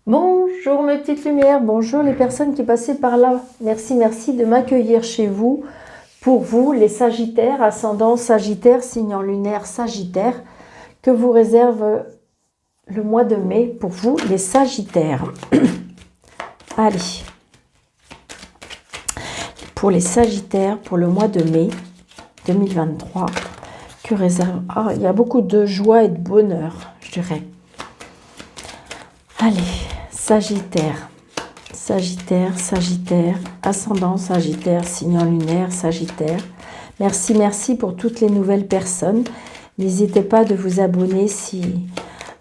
Bonjour mes petites lumières, bonjour les personnes qui passaient par là. Merci, merci de m'accueillir chez vous. Pour vous, les Sagittaires, ascendant Sagittaire, signe lunaire Sagittaire, que vous réserve le mois de mai pour vous, les Sagittaires. Allez, pour les Sagittaires, pour le mois de mai 2023, que réserve... Ah, il y a beaucoup de joie et de bonheur, je dirais. Allez, Sagittaire. Sagittaire, Sagittaire, ascendant Sagittaire, signe lunaire Sagittaire. Merci, merci pour toutes les nouvelles personnes. N'hésitez pas de vous abonner si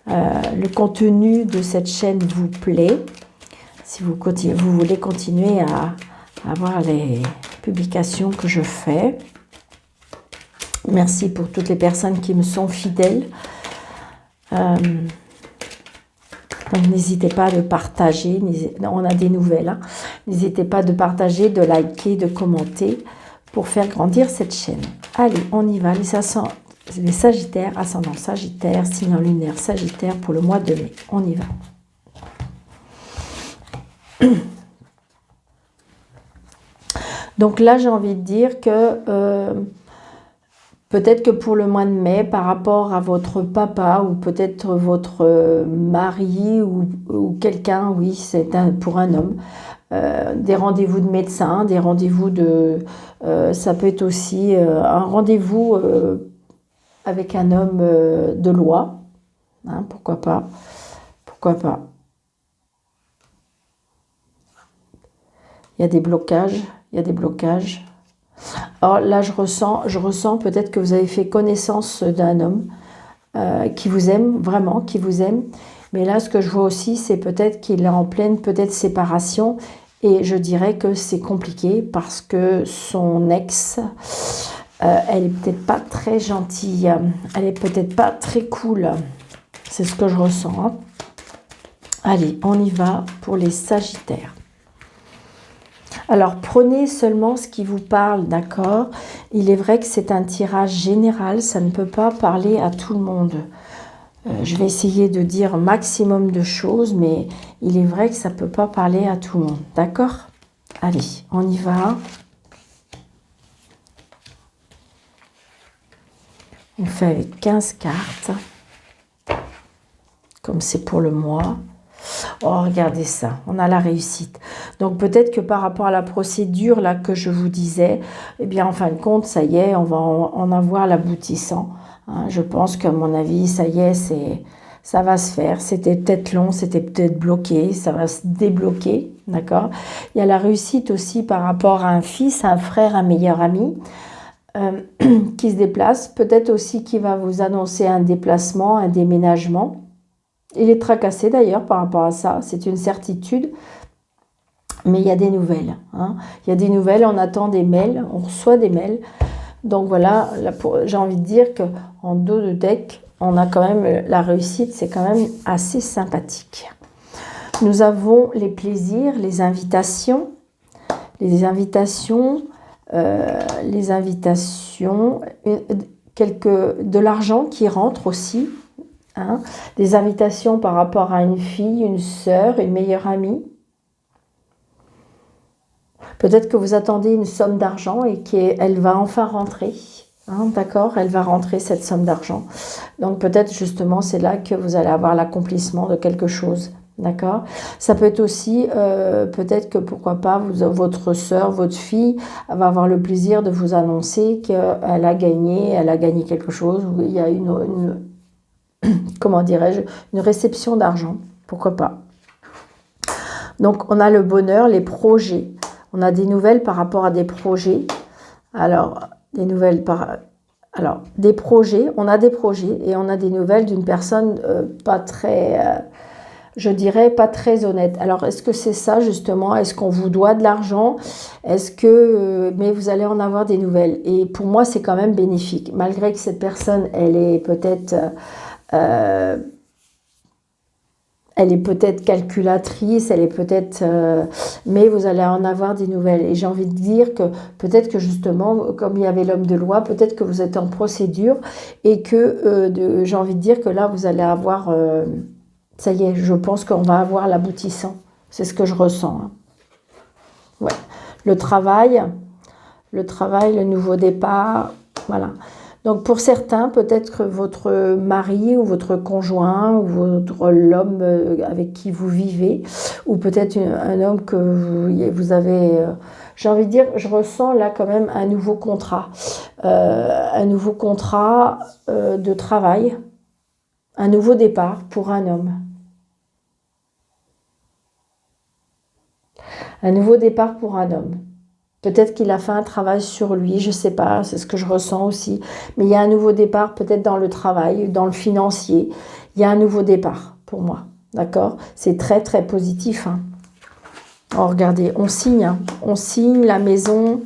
le contenu de cette chaîne vous plaît. Si vous voulez continuer à avoir les publications que je fais. Merci pour toutes les personnes qui me sont fidèles. Donc n'hésitez pas de partager, on a des nouvelles, hein. N'hésitez pas de partager, de liker, de commenter pour faire grandir cette chaîne. Allez, on y va, les Sagittaires, ascendant Sagittaire, signe lunaire Sagittaire pour le mois de mai. On y va. Donc là, j'ai envie de dire que... peut-être que pour le mois de mai, par rapport à votre papa ou peut-être votre mari ou quelqu'un, oui, c'est pour un homme, des rendez-vous de médecin, des rendez-vous de... ça peut être aussi un rendez-vous avec un homme de loi, hein, pourquoi pas, pourquoi pas. Il y a des blocages, il y a des blocages. Alors là, je ressens peut-être que vous avez fait connaissance d'un homme qui vous aime, vraiment, qui vous aime. Mais là, ce que je vois aussi, c'est peut-être qu'il est en pleine séparation. Et je dirais que c'est compliqué parce que son ex, elle est peut-être pas très gentille. Elle est peut-être pas très cool. C'est ce que je ressens, hein. Allez, on y va pour les Sagittaires. Alors, prenez seulement ce qui vous parle, d'accord? Il est vrai que c'est un tirage général, ça ne peut pas parler à tout le monde. Je vais essayer de dire un maximum de choses, mais il est vrai que ça ne peut pas parler à tout le monde, d'accord? Allez, on y va. On fait avec 15 cartes, comme c'est pour le mois. Oh, regardez ça, on a la réussite. Donc peut-être que par rapport à la procédure là que je vous disais, eh bien en fin de compte, ça y est, on va en avoir l'aboutissant. Hein, je pense qu'à mon avis, ça y est, ça va se faire. C'était peut-être long, c'était peut-être bloqué, ça va se débloquer, d'accord? Il y a la réussite aussi par rapport à un fils, un frère, un meilleur ami qui se déplace. Peut-être aussi qui va vous annoncer un déplacement, un déménagement. Il est tracassé d'ailleurs par rapport à ça, c'est une certitude. Mais il y a des nouvelles, hein. Il y a des nouvelles, on attend des mails, on reçoit des mails. Donc voilà, j'ai envie de dire qu'en dos de deck, on a quand même la réussite, c'est quand même assez sympathique. Nous avons les plaisirs, les invitations, de l'argent qui rentre aussi. Hein, des invitations par rapport à une fille, une sœur, une meilleure amie. Peut-être que vous attendez une somme d'argent et qu'elle va enfin rentrer. Hein, d'accord, elle va rentrer cette somme d'argent. Donc peut-être justement c'est là que vous allez avoir l'accomplissement de quelque chose. D'accord. Ça peut être aussi, peut-être que pourquoi pas, votre sœur, votre fille va avoir le plaisir de vous annoncer qu'elle a gagné quelque chose, ou il y a comment dirais-je, une réception d'argent, pourquoi pas. Donc on a le bonheur, les projets, on a des nouvelles par rapport à des projets. Alors, des projets, on a des projets et on a des nouvelles d'une personne pas très, je dirais, pas très honnête. Alors, est-ce que c'est ça justement? Est-ce qu'on vous doit de l'argent? Est-ce que... mais vous allez en avoir des nouvelles. Et pour moi, c'est quand même bénéfique. Malgré que cette personne, elle est peut-être... elle est peut-être calculatrice, elle est peut-être... mais vous allez en avoir des nouvelles. Et j'ai envie de dire que peut-être que justement, comme il y avait l'homme de loi, peut-être que vous êtes en procédure et que j'ai envie de dire que là, vous allez avoir Ça y est, je pense qu'on va avoir l'aboutissant. C'est ce que je ressens. Hein. Ouais. Le travail, le nouveau départ, voilà. Donc pour certains, peut-être que votre mari ou votre conjoint ou l'homme avec qui vous vivez, ou peut-être un homme que vous avez, j'ai envie de dire, je ressens là quand même un nouveau contrat de travail, un nouveau départ pour un homme. Un nouveau départ pour un homme. Peut-être qu'il a fait un travail sur lui, je ne sais pas, c'est ce que je ressens aussi. Mais il y a un nouveau départ peut-être dans le travail, dans le financier. Il y a un nouveau départ pour moi, d'accord? C'est très très positif. Hein. Oh, regardez, on signe, hein. On signe la maison.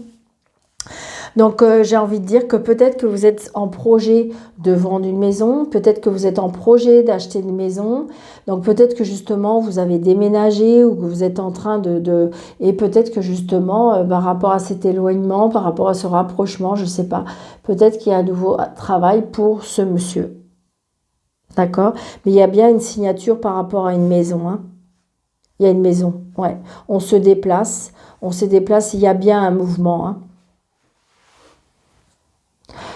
Donc j'ai envie de dire que peut-être que vous êtes en projet de vendre une maison, peut-être que vous êtes en projet d'acheter une maison, donc peut-être que justement vous avez déménagé ou que vous êtes en train et peut-être que justement par rapport à cet éloignement, par rapport à ce rapprochement, je ne sais pas, peut-être qu'il y a un nouveau travail pour ce monsieur. D'accord? Mais il y a bien une signature par rapport à une maison. Hein. Il y a une maison, ouais. On se déplace, il y a bien un mouvement. Hein.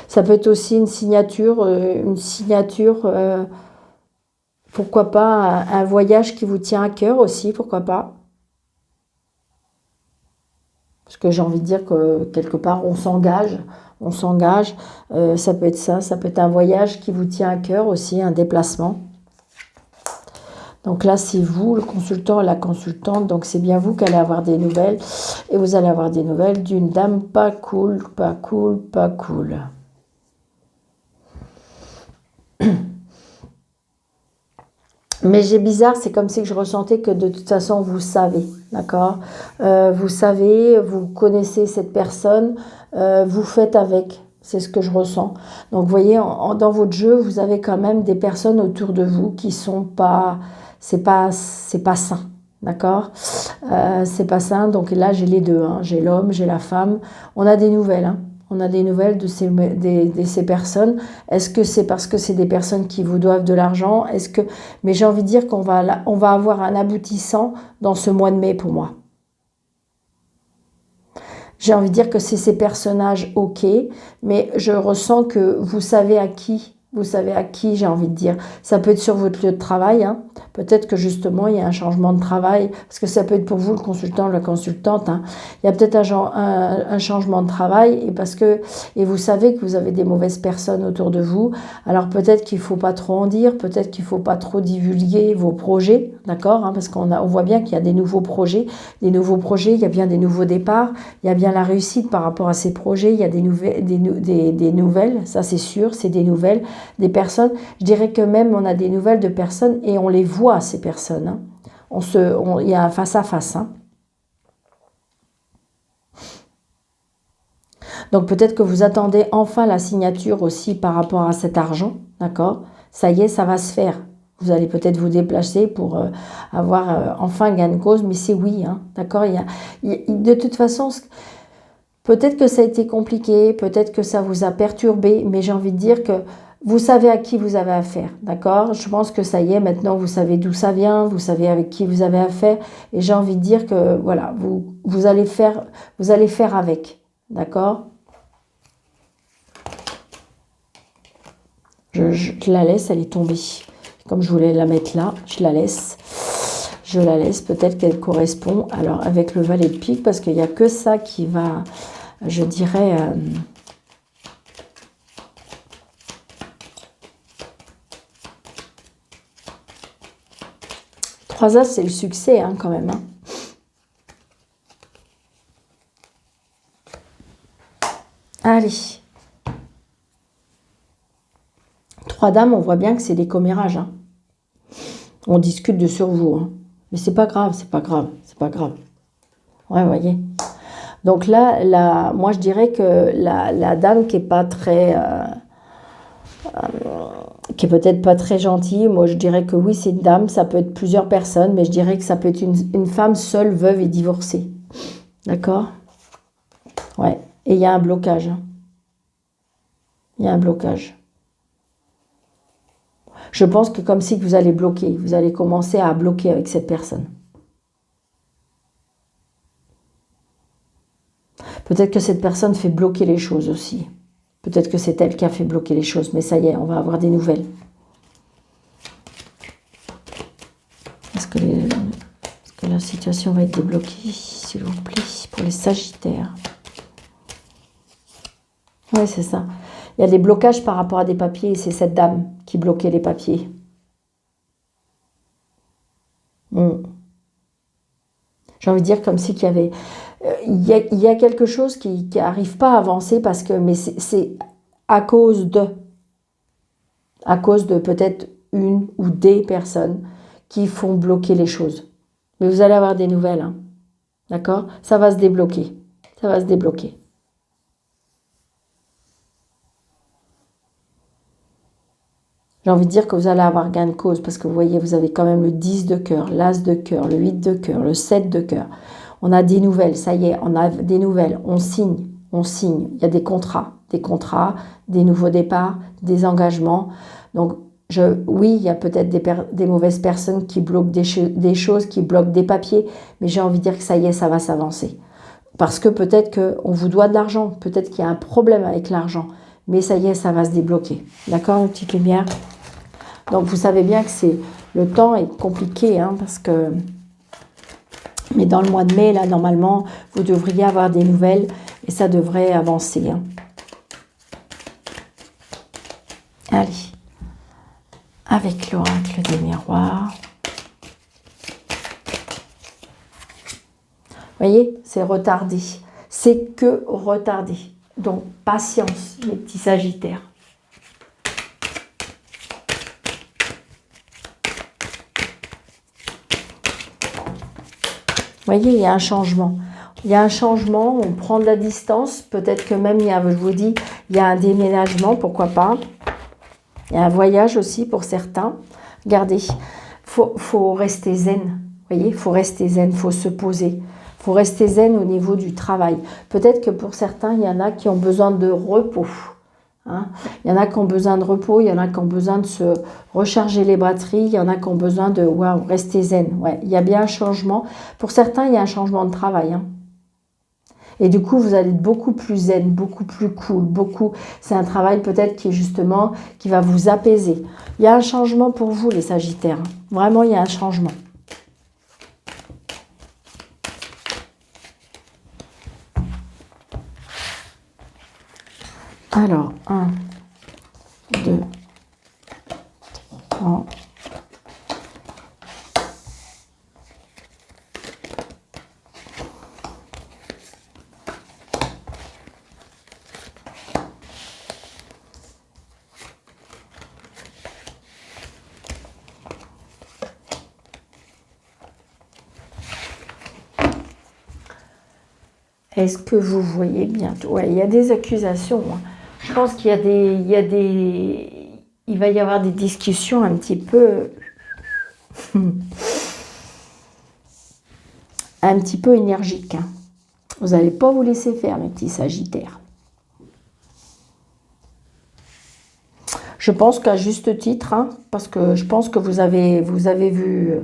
Ça peut être aussi une signature, pourquoi pas, un voyage qui vous tient à cœur aussi, pourquoi pas. Parce que j'ai envie de dire que quelque part, on s'engage. Ça peut être ça peut être un voyage qui vous tient à cœur aussi, un déplacement. Donc là, c'est vous, le consultant et la consultante, donc c'est bien vous qui allez avoir des nouvelles. Et vous allez avoir des nouvelles d'une dame pas cool, pas cool, pas cool. Mais j'ai bizarre, c'est comme si je ressentais que de toute façon, vous savez, d'accord? Vous savez, vous connaissez cette personne, vous faites avec, c'est ce que je ressens. Donc, vous voyez, dans votre jeu, vous avez quand même des personnes autour de vous qui sont pas, c'est pas sain, d'accord? C'est pas sain, donc là, j'ai les deux, hein. J'ai l'homme, j'ai la femme. On a des nouvelles, hein. On a des nouvelles de ces personnes. Est-ce que c'est parce que c'est des personnes qui vous doivent de l'argent? Mais j'ai envie de dire qu'on va avoir un aboutissant dans ce mois de mai pour moi. J'ai envie de dire que c'est ces personnages, ok, mais je ressens que vous savez à qui. Vous savez à qui, j'ai envie de dire. Ça peut être sur votre lieu de travail. Hein. Peut-être que justement, il y a un changement de travail. Parce que ça peut être pour vous, le consultant ou la consultante. Hein. Il y a peut-être un changement de travail. Et vous savez que vous avez des mauvaises personnes autour de vous. Alors peut-être qu'il ne faut pas trop en dire. Peut-être qu'il ne faut pas trop divulguer vos projets. D'accord, hein, parce qu'on voit bien qu'il y a des nouveaux projets. Des nouveaux projets, il y a bien des nouveaux départs. Il y a bien la réussite par rapport à ces projets. Il y a des nouvelles. Ça, c'est sûr, c'est des nouvelles. Des personnes, je dirais que même on a des nouvelles de personnes et on les voit, ces personnes. Hein. Il y a un face-à-face. Hein. Donc peut-être que vous attendez enfin la signature aussi par rapport à cet argent, d'accord? Ça y est, ça va se faire. Vous allez peut-être vous déplacer pour avoir enfin gain de cause, mais c'est oui, hein, d'accord? De toute façon, peut-être que ça a été compliqué, peut-être que ça vous a perturbé, mais j'ai envie de dire que vous savez à qui vous avez affaire, d'accord? Je pense que ça y est, maintenant vous savez d'où ça vient, vous savez avec qui vous avez affaire, et j'ai envie de dire que voilà, vous allez faire avec, d'accord? Je la laisse, elle est tombée. Comme je voulais la mettre là, je la laisse. Je la laisse, peut-être qu'elle correspond. Alors avec le valet de pique, parce qu'il n'y a que ça qui va, je dirais... 3 As, c'est le succès, hein, quand même. Hein. Allez. 3 Dames, on voit bien que c'est des commérages. Hein. On discute de sur vous. Hein. Mais c'est pas grave, c'est pas grave, c'est pas grave. Ouais, vous voyez. Donc là, moi, je dirais que la dame qui est pas très... qui est peut-être pas très gentille. Moi, je dirais que oui, c'est une dame. Ça peut être plusieurs personnes, mais je dirais que ça peut être une femme seule, veuve et divorcée. D'accord? Ouais. Et il y a un blocage. Hein. Il y a un blocage. Je pense que comme si vous allez bloquer, vous allez commencer à bloquer avec cette personne. Peut-être que cette personne fait bloquer les choses aussi. Peut-être que c'est elle qui a fait bloquer les choses, mais ça y est, on va avoir des nouvelles. Est-ce que la situation va être débloquée, s'il vous plaît, pour les Sagittaires? Oui, c'est ça. Il y a des blocages par rapport à des papiers, et c'est cette dame qui bloquait les papiers. J'ai envie de dire comme si qu'il y avait... Il y a quelque chose qui n'arrive pas à avancer parce que... Mais c'est à cause de... À cause de peut-être une ou des personnes qui font bloquer les choses. Mais vous allez avoir des nouvelles. Hein. D'accord? Ça va se débloquer. Ça va se débloquer. J'ai envie de dire que vous allez avoir gain de cause parce que vous voyez, vous avez quand même le 10 de cœur, l'As de cœur, le 8 de cœur, le 7 de cœur. On a des nouvelles, ça y est, on a des nouvelles, on signe. Il y a des contrats, des nouveaux départs, des engagements. Donc, oui, il y a peut-être des mauvaises personnes qui bloquent des choses, qui bloquent des papiers, mais j'ai envie de dire que ça y est, ça va s'avancer. Parce que peut-être qu'on vous doit de l'argent, peut-être qu'il y a un problème avec l'argent, mais ça y est, ça va se débloquer. D'accord, une petite lumière? Donc, vous savez bien que le temps est compliqué, hein, parce que... Mais dans le mois de mai, là, normalement, vous devriez avoir des nouvelles et ça devrait avancer. Hein. Allez. Avec l'oracle des miroirs. Vous voyez, c'est retardé. C'est que retardé. Donc, patience, les petits Sagittaires. Vous voyez, il y a un changement. Il y a un changement, on prend de la distance. Peut-être que même, je vous dis, il y a un déménagement, pourquoi pas. Il y a un voyage aussi pour certains. Regardez, faut rester zen. Vous voyez, il faut rester zen, il faut se poser. Il faut rester zen au niveau du travail. Peut-être que pour certains, il y en a qui ont besoin de repos. Hein. Il y en a qui ont besoin de repos, il y en a qui ont besoin de se recharger les batteries, il y en a qui ont besoin de rester zen. Ouais, il y a bien un changement. Pour certains, il y a un changement de travail. Hein. Et du coup, vous allez être beaucoup plus zen, beaucoup plus cool, c'est un travail peut-être qui va vous apaiser. Il y a un changement pour vous, les Sagittaires. Hein. Vraiment, il y a un changement. Alors, 1, 2, 3. Est-ce que vous voyez bientôt? Ouais, il y a des accusations. Hein. Je pense qu'il il va y avoir des discussions un petit peu énergiques. Hein. Vous n'allez pas vous laisser faire, mes petits Sagittaires. Je pense qu'à juste titre, hein, parce que je pense que vous avez vu,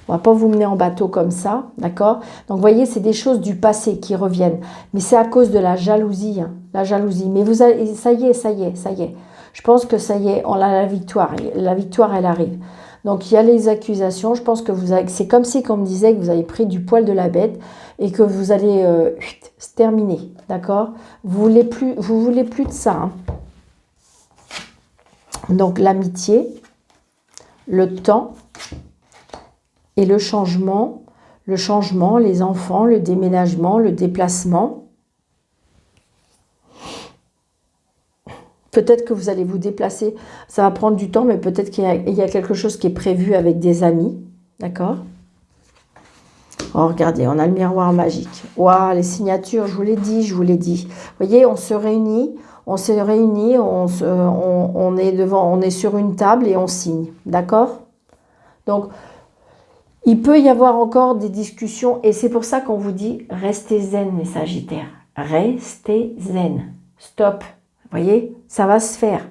on va pas vous mener en bateau comme ça, d'accord? Donc, vous voyez, c'est des choses du passé qui reviennent. Mais c'est à cause de la jalousie, hein, la jalousie. Mais ça y est. Je pense que ça y est, on a la victoire. La victoire, elle arrive. Donc, il y a les accusations. Je pense que c'est comme si, comme on me disait, que vous avez pris du poil de la bête et que vous allez se terminer, d'accord? Vous voulez plus de ça, hein. Donc, l'amitié, le temps et le changement, les enfants, le déménagement, le déplacement. Peut-être que vous allez vous déplacer, ça va prendre du temps, mais peut-être qu'il y a quelque chose qui est prévu avec des amis, d'accord? Oh, regardez, on a le miroir magique. Waouh, les signatures, je vous l'ai dit. Vous voyez, on se réunit, on est sur une table et on signe, d'accord? Donc, il peut y avoir encore des discussions et c'est pour ça qu'on vous dit restez zen, mes Sagittaires. Restez zen. Stop. Vous voyez, ça va se faire.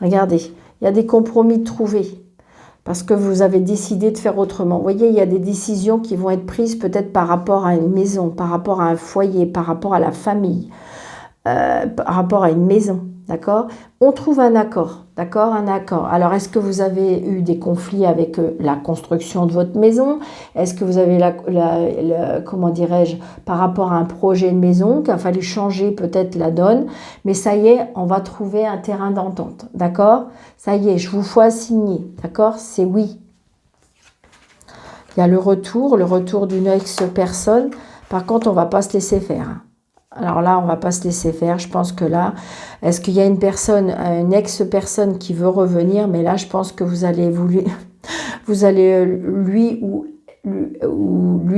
Regardez, il y a des compromis trouvés. Parce que vous avez décidé de faire autrement. Vous voyez, il y a des décisions qui vont être prises peut-être par rapport à une maison, par rapport à un foyer, par rapport à la famille, par rapport à une maison, d'accord? On trouve un accord, d'accord? Un accord. Alors, est-ce que vous avez eu des conflits avec la construction de votre maison? Est-ce que vous avez, comment dirais-je, par rapport à un projet de maison, qu'il a fallu changer peut-être la donne? Mais ça y est, on va trouver un terrain d'entente, d'accord? Ça y est, je vous fais signer, d'accord? C'est oui. Il y a le retour d'une ex-personne. Par contre, on ne va pas se laisser faire, hein. Alors là, on ne va pas se laisser faire. Je pense que là, est-ce qu'il y a une ex-personne qui veut revenir? Mais là, je pense que vous allez lui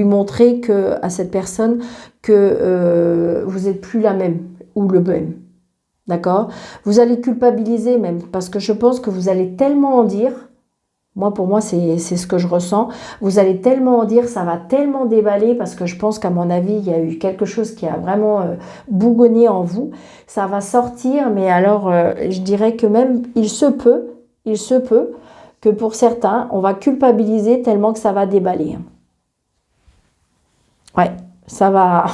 montrer à cette personne que vous n'êtes plus la même ou le même. D'accord? Vous allez culpabiliser même, parce que je pense que vous allez tellement en dire. Pour moi, c'est ce que je ressens. Vous allez tellement en dire, ça va tellement déballer parce que je pense qu'à mon avis, il y a eu quelque chose qui a vraiment bougonné en vous. Ça va sortir, mais alors je dirais que même il se peut que pour certains, on va culpabiliser tellement que ça va déballer. Ouais, ça va...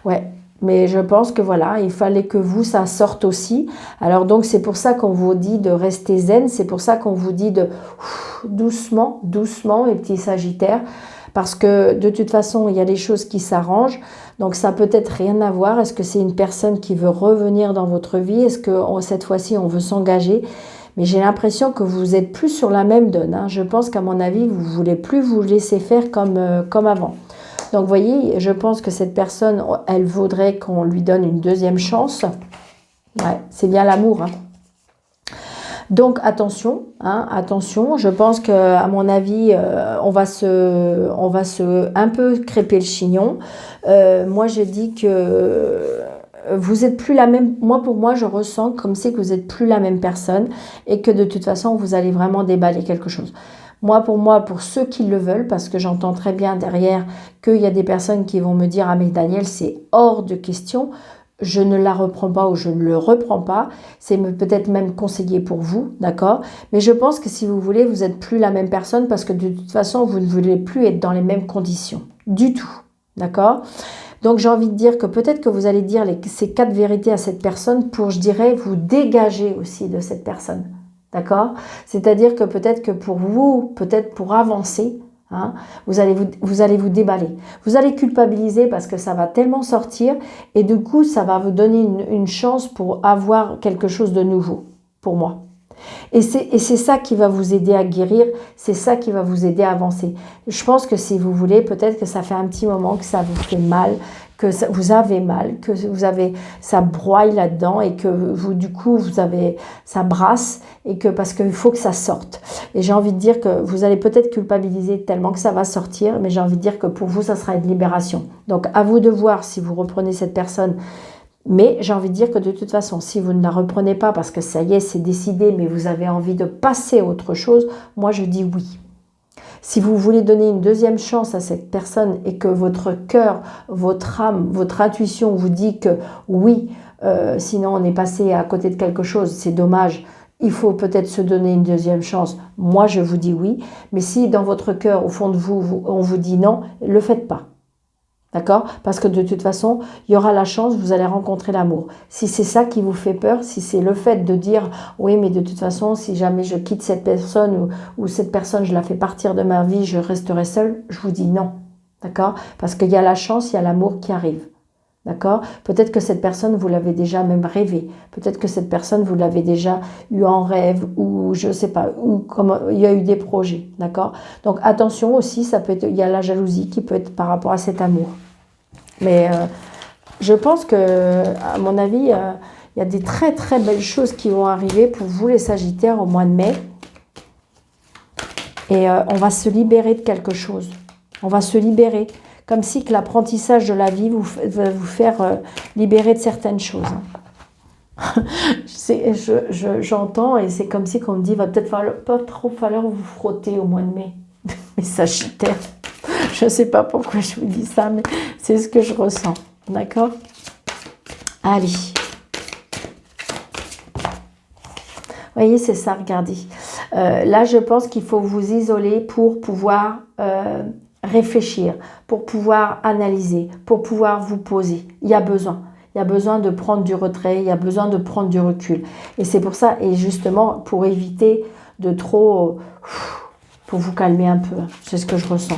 ouais. Mais je pense que voilà, il fallait que vous, ça sorte aussi. Alors donc, c'est pour ça qu'on vous dit de rester zen. C'est pour ça qu'on vous dit de doucement, doucement, les petits sagittaires. Parce que de toute façon, il y a des choses qui s'arrangent. Donc, ça peut être rien à voir. Est-ce que c'est une personne qui veut revenir dans votre vie? Est-ce que cette fois-ci, on veut s'engager? Mais j'ai l'impression que vous êtes plus sur la même donne, hein. Je pense qu'à mon avis, vous ne voulez plus vous laisser faire comme avant. Donc, vous voyez, je pense que cette personne, elle voudrait qu'on lui donne une deuxième chance. Ouais, c'est bien l'amour, hein. Donc, attention, hein, attention. Je pense qu'à mon avis, on va se un peu crêper le chignon. Moi, je dis que vous êtes plus la même. Pour moi, je ressens comme si que vous n'êtes plus la même personne et que de toute façon, vous allez vraiment déballer quelque chose. Pour ceux qui le veulent, parce que j'entends très bien derrière qu'il y a des personnes qui vont me dire « Ah mais Daniel, c'est hors de question, je ne la reprends pas ou je ne le reprends pas. » C'est peut-être même conseillé pour vous, d'accord? Mais je pense que si vous voulez, vous n'êtes plus la même personne parce que de toute façon, vous ne voulez plus être dans les mêmes conditions. Du tout, d'accord? Donc j'ai envie de dire que peut-être que vous allez dire ces 4 vérités à cette personne pour, je dirais, vous dégager aussi de cette personne. D'accord? C'est-à-dire que peut-être que pour vous, peut-être pour avancer, hein, vous allez vous déballer. Vous allez culpabiliser parce que ça va tellement sortir et du coup, ça va vous donner une chance pour avoir quelque chose de nouveau, pour moi. Et c'est ça qui va vous aider à guérir, c'est ça qui va vous aider à avancer. Je pense que si vous voulez, peut-être que ça fait un petit moment que ça vous fait mal, que vous avez mal, que ça broye là-dedans et que vous, du coup, ça brasse et que parce qu'il faut que ça sorte. Et j'ai envie de dire que vous allez peut-être culpabiliser tellement que ça va sortir, mais j'ai envie de dire que pour vous, ça sera une libération. Donc, à vous de voir si vous reprenez cette personne. Mais j'ai envie de dire que de toute façon, si vous ne la reprenez pas parce que ça y est, c'est décidé, mais vous avez envie de passer à autre chose, moi je dis oui. Si vous voulez donner une deuxième chance à cette personne et que votre cœur, votre âme, votre intuition vous dit que oui, sinon on est passé à côté de quelque chose, c'est dommage, il faut peut-être se donner une deuxième chance, moi je vous dis oui. Mais si dans votre cœur, au fond de vous, on vous dit non, ne le faites pas. D'accord? Parce que de toute façon, il y aura la chance, vous allez rencontrer l'amour. Si c'est ça qui vous fait peur, si c'est le fait de dire « Oui, mais de toute façon, si jamais je quitte cette personne ou cette personne, je la fais partir de ma vie, je resterai seule », je vous dis non. D'accord? Parce qu'il y a la chance, il y a l'amour qui arrive. D'accord? Peut-être que cette personne, vous l'avez déjà même rêvé. Peut-être que cette personne, vous l'avez déjà eu en rêve ou je ne sais pas, ou comme il y a eu des projets. D'accord? Donc attention aussi, il y a la jalousie qui peut être par rapport à cet amour. Mais je pense que, à mon avis, il y a des très très belles choses qui vont arriver pour vous les Sagittaires au mois de mai. Et on va se libérer de quelque chose. On va se libérer. Comme si que l'apprentissage de la vie va vous faire libérer de certaines choses. J'entends et c'est comme si qu'on me dit, va peut-être pas trop falloir vous frotter au mois de mai. Mais Sagittaire. Je ne sais pas pourquoi je vous dis ça, mais c'est ce que je ressens. D'accord? Allez. voyez, c'est ça, regardez. Là, je pense qu'il faut vous isoler pour pouvoir réfléchir, pour pouvoir analyser, pour pouvoir vous poser. Il y a besoin. Il y a besoin de prendre du retrait, il y a besoin de prendre du recul. Et c'est pour ça, et justement, pour éviter de trop... pour vous calmer un peu. C'est ce que je ressens.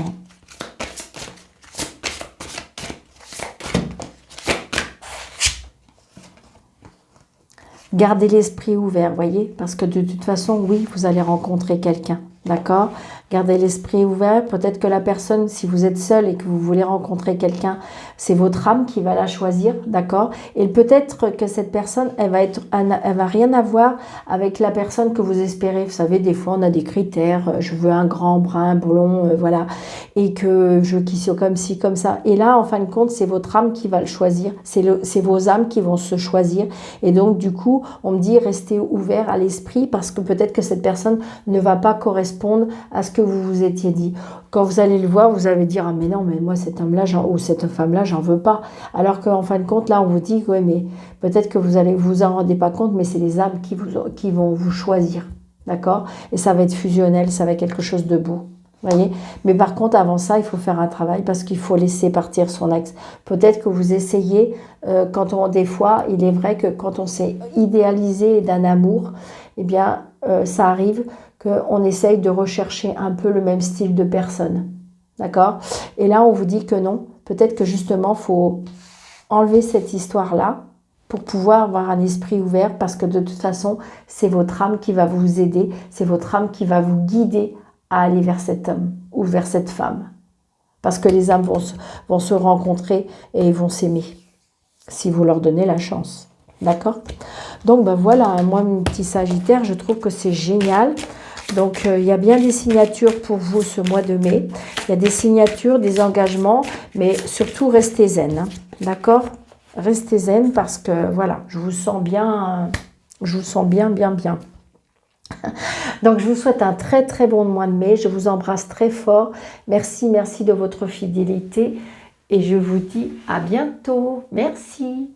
Gardez l'esprit ouvert, voyez, parce que de toute façon, oui, vous allez rencontrer quelqu'un, d'accord? Gardez l'esprit ouvert. Peut-être que la personne, si vous êtes seul et que vous voulez rencontrer quelqu'un, c'est votre âme qui va la choisir, d'accord? Et peut-être que cette personne, elle va rien avoir avec la personne que vous espérez. Vous savez, des fois, on a des critères. Je veux un grand, brun, blond, voilà. Et que je veux qu'il soit comme ci, comme ça. Et là, en fin de compte, c'est votre âme qui va le choisir. C'est vos âmes qui vont se choisir. Et donc, du coup, on me dit, restez ouvert à l'esprit parce que peut-être que cette personne ne va pas correspondre à ce que vous vous étiez dit. Quand vous allez le voir, vous allez dire, ah mais non, mais moi cet homme-là ou cette femme-là, j'en veux pas. Alors qu'en fin de compte, là, on vous dit, ouais, mais peut-être que vous allez vous en rendez pas compte, mais c'est les âmes qui vont vous choisir, d'accord? Et ça va être fusionnel, ça va être quelque chose de beau. Voyez, mais par contre, avant ça, il faut faire un travail parce qu'il faut laisser partir son ex. Peut-être que vous essayez, des fois, il est vrai que quand on s'est idéalisé d'un amour, eh bien, ça arrive qu'on essaye de rechercher un peu le même style de personne. D'accord? Et là, on vous dit que non. Peut-être que justement, il faut enlever cette histoire-là pour pouvoir avoir un esprit ouvert parce que de toute façon, c'est votre âme qui va vous aider, c'est votre âme qui va vous guider à aller vers cet homme ou vers cette femme. Parce que les âmes vont se rencontrer et ils vont s'aimer si vous leur donnez la chance. D'accord? Donc ben voilà, moi mon petit Sagittaire, je trouve que c'est génial. Donc il y a bien des signatures pour vous ce mois de mai. Il y a des signatures, des engagements, mais surtout restez zen. Hein. D'accord? Restez zen parce que voilà, je vous sens bien, bien. Donc, je vous souhaite un très, très bon mois de mai. Je vous embrasse très fort. Merci de votre fidélité. Et je vous dis à bientôt. Merci.